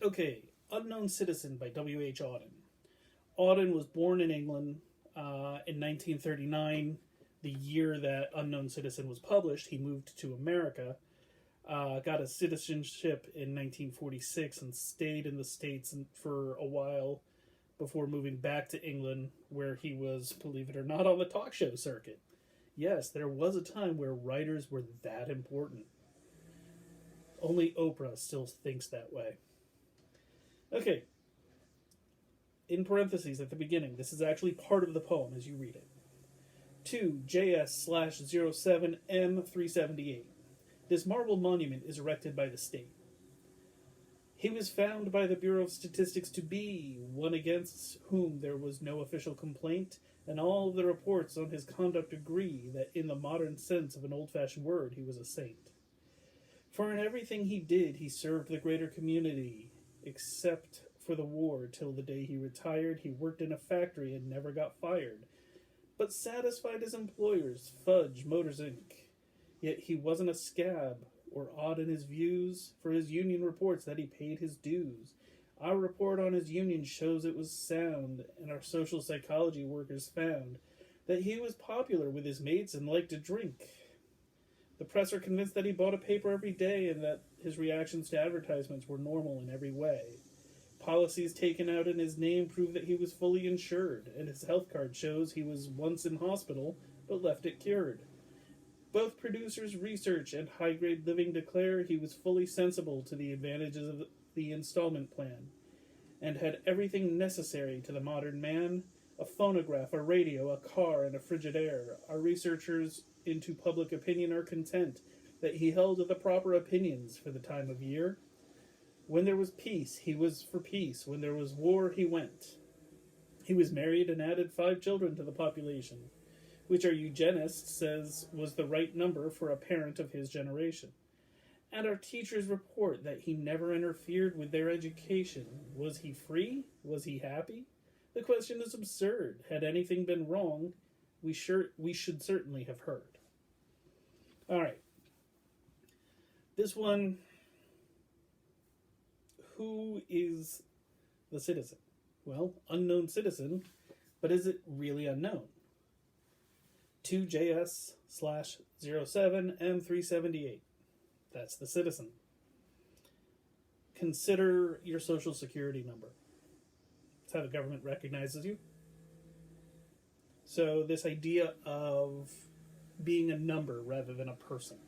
Okay, Unknown Citizen by W.H. Auden. Auden was born in England in 1939. The year that Unknown Citizen was published, he moved to America, got a citizenship in 1946, and stayed in the States for a while before moving back to England, where he was, believe it or not, on the talk show circuit. Yes, there was a time where writers were that important. Only Oprah still thinks that way. Okay, in parentheses at the beginning, this is actually part of the poem as you read it. 2JS/07M378. This marble monument is erected by the state. He was found by the Bureau of Statistics to be one against whom there was no official complaint, and all of the reports on his conduct agree that, in the modern sense of an old fashioned word, he was a saint. For in everything he did, he served the greater community, except for the war. Till the day he retired, he worked in a factory and never got fired, but satisfied his employers, Fudge Motors Inc. Yet he wasn't a scab or odd in his views, for his union reports that he paid his dues. Our report on his union shows it was sound, and our social psychology workers found that he was popular with his mates and liked to drink. The press are convinced that he bought a paper every day and that his reactions to advertisements were normal in every way. Policies taken out in his name prove that he was fully insured, and his health card shows he was once in hospital but left it cured. Both producers' research and High Grade Living declare he was fully sensible to the advantages of the installment plan, and had everything necessary to the modern man: a phonograph, a radio, a car, and a Frigidaire. Our researchers into public opinion are content that he held the proper opinions for the time of year. When there was peace, he was for peace. When there was war, he went. He was married and added 5 children to the population, which our eugenist says was the right number for a parent of his generation. And our teachers report that he never interfered with their education. Was he free? Was he happy? The question is absurd. Had anything been wrong, we should certainly have heard. All right. This one, who is the citizen? Well, unknown citizen, but is it really unknown? 2JS/07M378. That's the citizen. Consider your social security number. That's how the government recognizes you. So this idea of being a number rather than a person.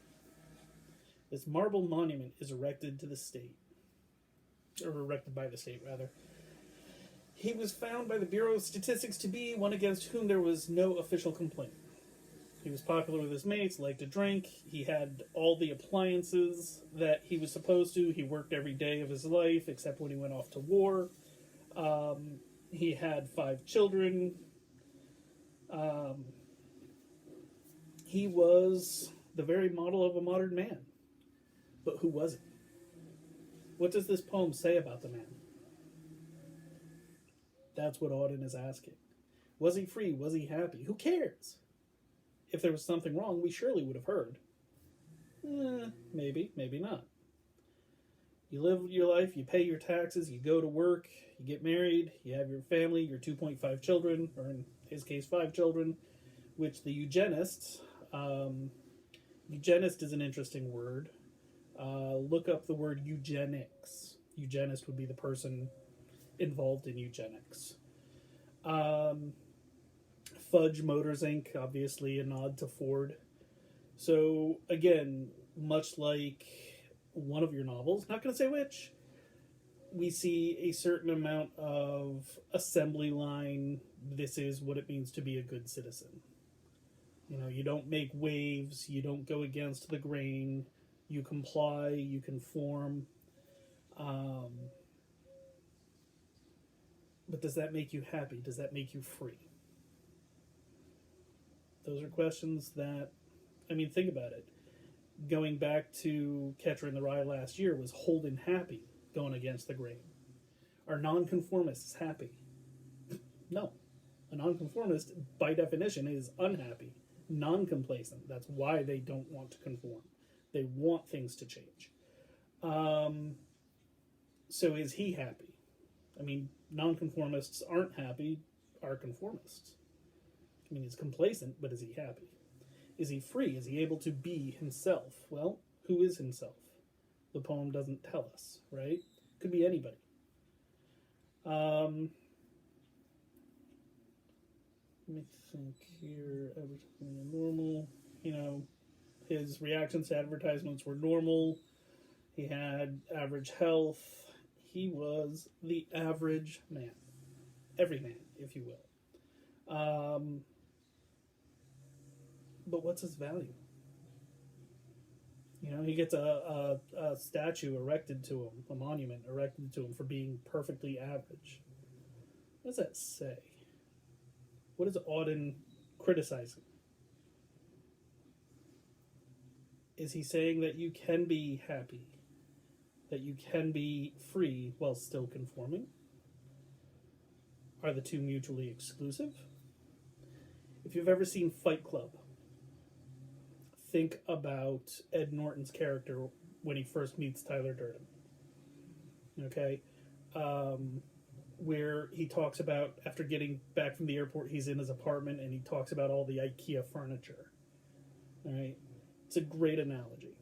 This marble monument is erected to the state, or erected by the state, rather. He was found by the Bureau of Statistics to be one against whom there was no official complaint. He was popular with his mates, liked to drink. He had all the appliances that he was supposed to. He worked every day of his life, except when he went off to war. He had 5 children. He was the very model of a modern man. But who was he? What does this poem say about the man? That's what Auden is asking. Was he free? Was he happy? Who cares? If there was something wrong, we surely would have heard. Maybe, maybe not. You live your life, you pay your taxes, you go to work, you get married, you have your family, your 2.5 children, or in his case, 5 children, which the eugenist is an interesting word. Look up the word eugenics. Eugenist would be the person involved in eugenics. Fudge Motors Inc., obviously a nod to Ford. So, again, much like one of your novels, not going to say which, we see a certain amount of assembly line. This is what it means to be a good citizen. You know, you don't make waves, you don't go against the grain, you comply, you conform. But does that make you happy? Does that make you free? Those are questions that, think about it. Going back to Catcher in the Rye last year, was Holden happy going against the grain? Are nonconformists happy? No. A nonconformist, by definition, is unhappy, non-complacent. That's why they don't want to conform. They want things to change. So is he happy? I mean, nonconformists aren't happy, are conformists. I mean, he's complacent, but is he happy? Is he free? Is he able to be himself? Well, who is himself? The poem doesn't tell us, right? Could be anybody. Let me think here. Advertising normal. His reactions to advertisements were normal. He had average health. He was the average man. Every man, if you will. But what's his value? He gets a statue erected to him, a monument erected to him for being perfectly average. What does that say? What is Auden criticizing? Is he saying that you can be happy, that you can be free while still conforming? Are the two mutually exclusive? If you've ever seen Fight Club, think about Ed Norton's character when he first meets Tyler Durden. Okay? Where he talks about, after getting back from the airport, he's in his apartment and he talks about all the IKEA furniture. All right? It's a great analogy.